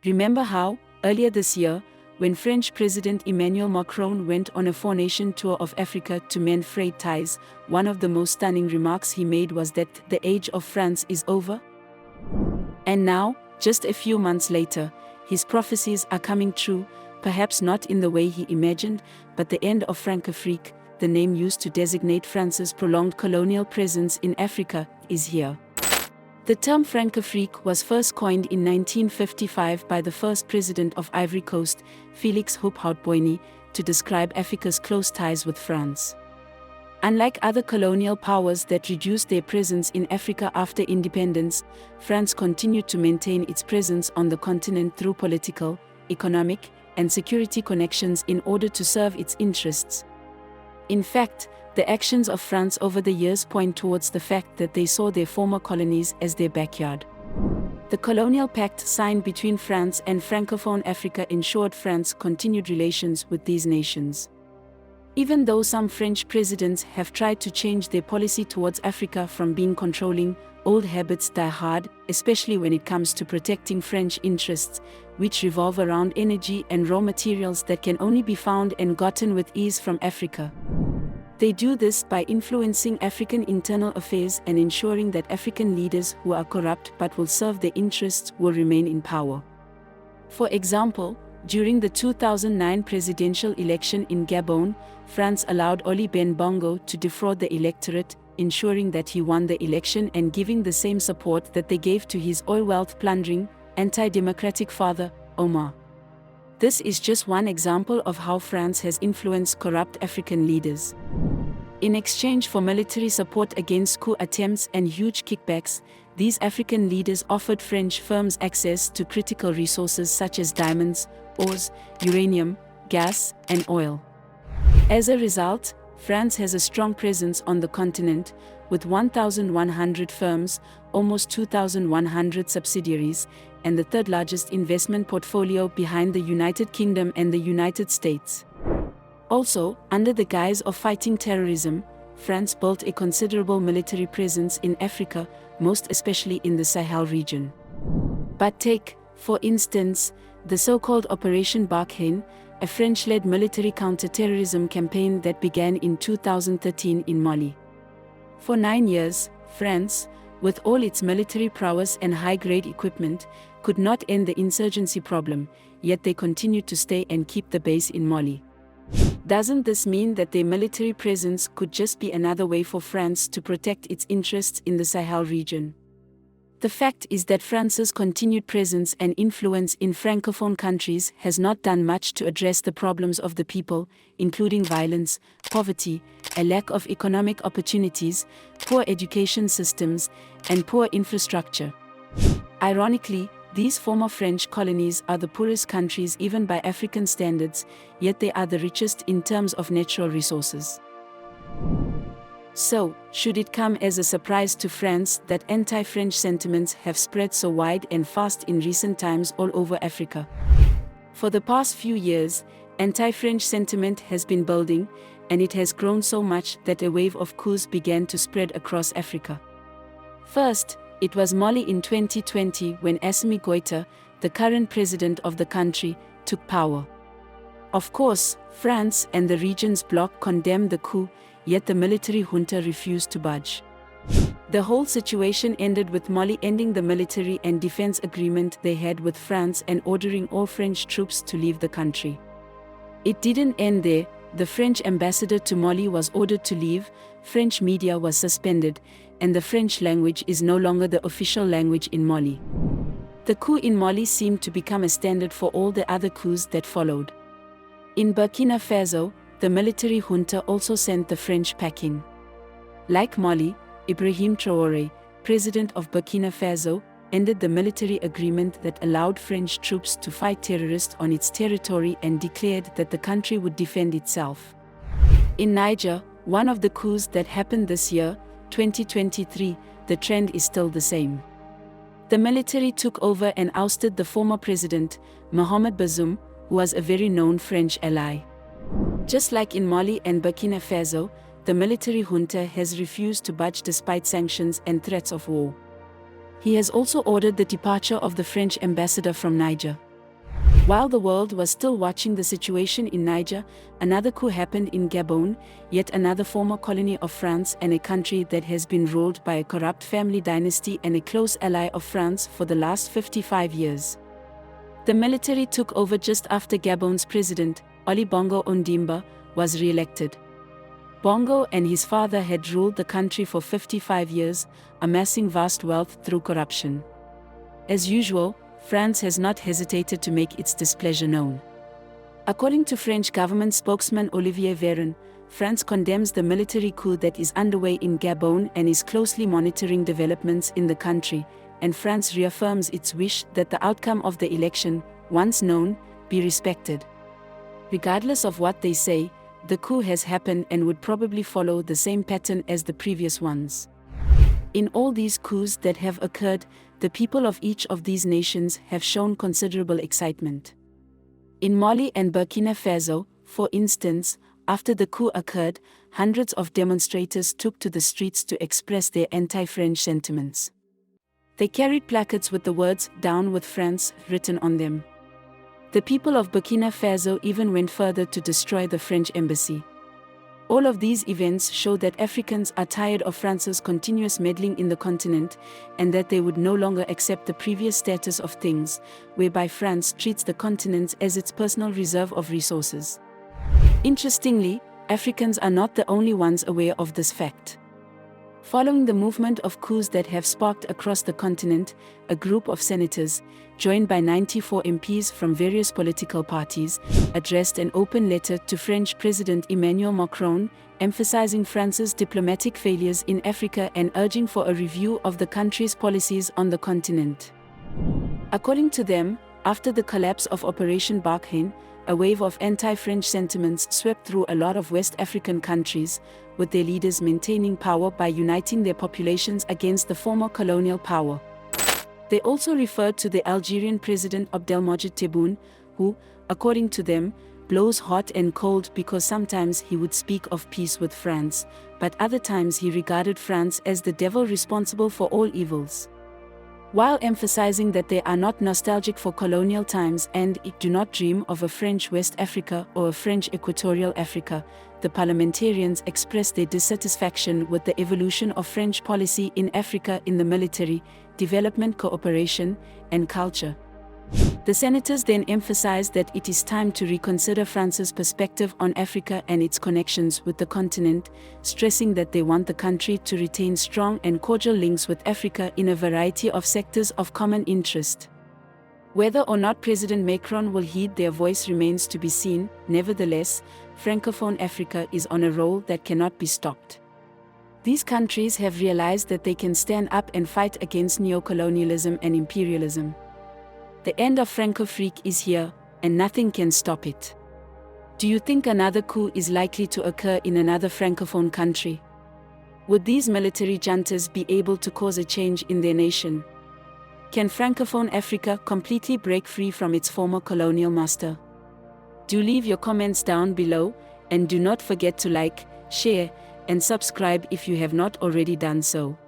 Remember how, earlier this year, when French President Emmanuel Macron went on a 4-nation tour of Africa to mend frayed ties, one of the most stunning remarks he made was that the age of France is over? And now, just a few months later, his prophecies are coming true, perhaps not in the way he imagined, but the end of Francafrique, the name used to designate France's prolonged colonial presence in Africa, is here. The term Francafrique was first coined in 1955 by the first president of Ivory Coast, Félix Houphouët-Boigny, to describe Africa's close ties with France. Unlike other colonial powers that reduced their presence in Africa after independence, France continued to maintain its presence on the continent through political, economic, and security connections in order to serve its interests. In fact, the actions of France over the years point towards the fact that they saw their former colonies as their backyard. The colonial pact signed between France and Francophone Africa ensured France's continued relations with these nations. Even though some French presidents have tried to change their policy towards Africa from being controlling, old habits die hard, especially when it comes to protecting French interests, which revolve around energy and raw materials that can only be found and gotten with ease from Africa. They do this by influencing African internal affairs and ensuring that African leaders who are corrupt but will serve their interests will remain in power. For example, during the 2009 presidential election in Gabon, France allowed Oli Ben Bongo to defraud the electorate, ensuring that he won the election and giving the same support that they gave to his oil wealth plundering, anti-democratic father, Omar. This is just one example of how France has influenced corrupt African leaders. In exchange for military support against coup attempts and huge kickbacks, these African leaders offered French firms access to critical resources such as diamonds, ores, uranium, gas, and oil. As a result, France has a strong presence on the continent, with 1,100 firms, almost 2,100 subsidiaries, and the third largest investment portfolio behind the United Kingdom and the United States. Also, under the guise of fighting terrorism, France built a considerable military presence in Africa, most especially in the Sahel region. But take, for instance, the so-called Operation Barkhane, a French-led military counter-terrorism campaign that began in 2013 in Mali. For 9 years, France, with all its military prowess and high-grade equipment, could not end the insurgency problem, yet they continued to stay and keep the base in Mali. Doesn't this mean that their military presence could just be another way for France to protect its interests in the Sahel region? The fact is that France's continued presence and influence in Francophone countries has not done much to address the problems of the people, including violence, poverty, a lack of economic opportunities, poor education systems, and poor infrastructure. Ironically, these former French colonies are the poorest countries even by African standards, yet they are the richest in terms of natural resources. So, should it come as a surprise to France that anti-French sentiments have spread so wide and fast in recent times all over Africa? For the past few years, anti-French sentiment has been building, and it has grown so much that a wave of coups began to spread across Africa. First, it was Mali in 2020 when Assimi Goïta, the current president of the country, took power. Of course, France and the region's bloc condemned the coup, yet the military junta refused to budge. The whole situation ended with Mali ending the military and defense agreement they had with France and ordering all French troops to leave the country. It didn't end there. The French ambassador to Mali was ordered to leave, French media was suspended, and the French language is no longer the official language in Mali. The coup in Mali seemed to become a standard for all the other coups that followed. In Burkina Faso, the military junta also sent the French packing. Like Mali, Ibrahim Traoré, president of Burkina Faso, ended the military agreement that allowed French troops to fight terrorists on its territory and declared that the country would defend itself. In Niger, one of the coups that happened this year, 2023, the trend is still the same. The military took over and ousted the former president, Mohamed Bazoum, who was a very known French ally. Just like in Mali and Burkina Faso, the military junta has refused to budge despite sanctions and threats of war. He has also ordered the departure of the French ambassador from Niger. While the world was still watching the situation in Niger, another coup happened in Gabon, yet another former colony of France and a country that has been ruled by a corrupt family dynasty and a close ally of France for the last 55 years. The military took over just after Gabon's president, Ali Bongo Ondimba, was re-elected. Bongo and his father had ruled the country for 55 years, amassing vast wealth through corruption. As usual, France has not hesitated to make its displeasure known. According to French government spokesman Olivier Véran, France condemns the military coup that is underway in Gabon and is closely monitoring developments in the country, and France reaffirms its wish that the outcome of the election, once known, be respected. Regardless of what they say, the coup has happened and would probably follow the same pattern as the previous ones. In all these coups that have occurred, the people of each of these nations have shown considerable excitement. In Mali and Burkina Faso, for instance, after the coup occurred, hundreds of demonstrators took to the streets to express their anti-French sentiments. They carried placards with the words "Down with France" written on them. The people of Burkina Faso even went further to destroy the French embassy. All of these events show that Africans are tired of France's continuous meddling in the continent, and that they would no longer accept the previous status of things, whereby France treats the continent as its personal reserve of resources. Interestingly, Africans are not the only ones aware of this fact. Following the movement of coups that have sparked across the continent, a group of senators, joined by 94 MPs from various political parties, addressed an open letter to French President Emmanuel Macron, emphasizing France's diplomatic failures in Africa and urging for a review of the country's policies on the continent. According to them, after the collapse of Operation Barkhane, a wave of anti-French sentiments swept through a lot of West African countries, with their leaders maintaining power by uniting their populations against the former colonial power. They also referred to the Algerian President Abdelmadjid Tebboune, who, according to them, blows hot and cold because sometimes he would speak of peace with France, but other times he regarded France as the devil responsible for all evils. While emphasizing that they are not nostalgic for colonial times and do not dream of a French West Africa or a French Equatorial Africa, the parliamentarians expressed their dissatisfaction with the evolution of French policy in Africa in the military, development cooperation, and culture. The senators then emphasized that it is time to reconsider France's perspective on Africa and its connections with the continent, stressing that they want the country to retain strong and cordial links with Africa in a variety of sectors of common interest. Whether or not President Macron will heed their voice remains to be seen. Nevertheless, Francophone Africa is on a roll that cannot be stopped. These countries have realized that they can stand up and fight against neocolonialism and imperialism. The end of Francafrique is here, and nothing can stop it. Do you think another coup is likely to occur in another Francophone country? Would these military juntas be able to cause a change in their nation? Can Francophone Africa completely break free from its former colonial master? Do leave your comments down below, and do not forget to like, share, and subscribe if you have not already done so.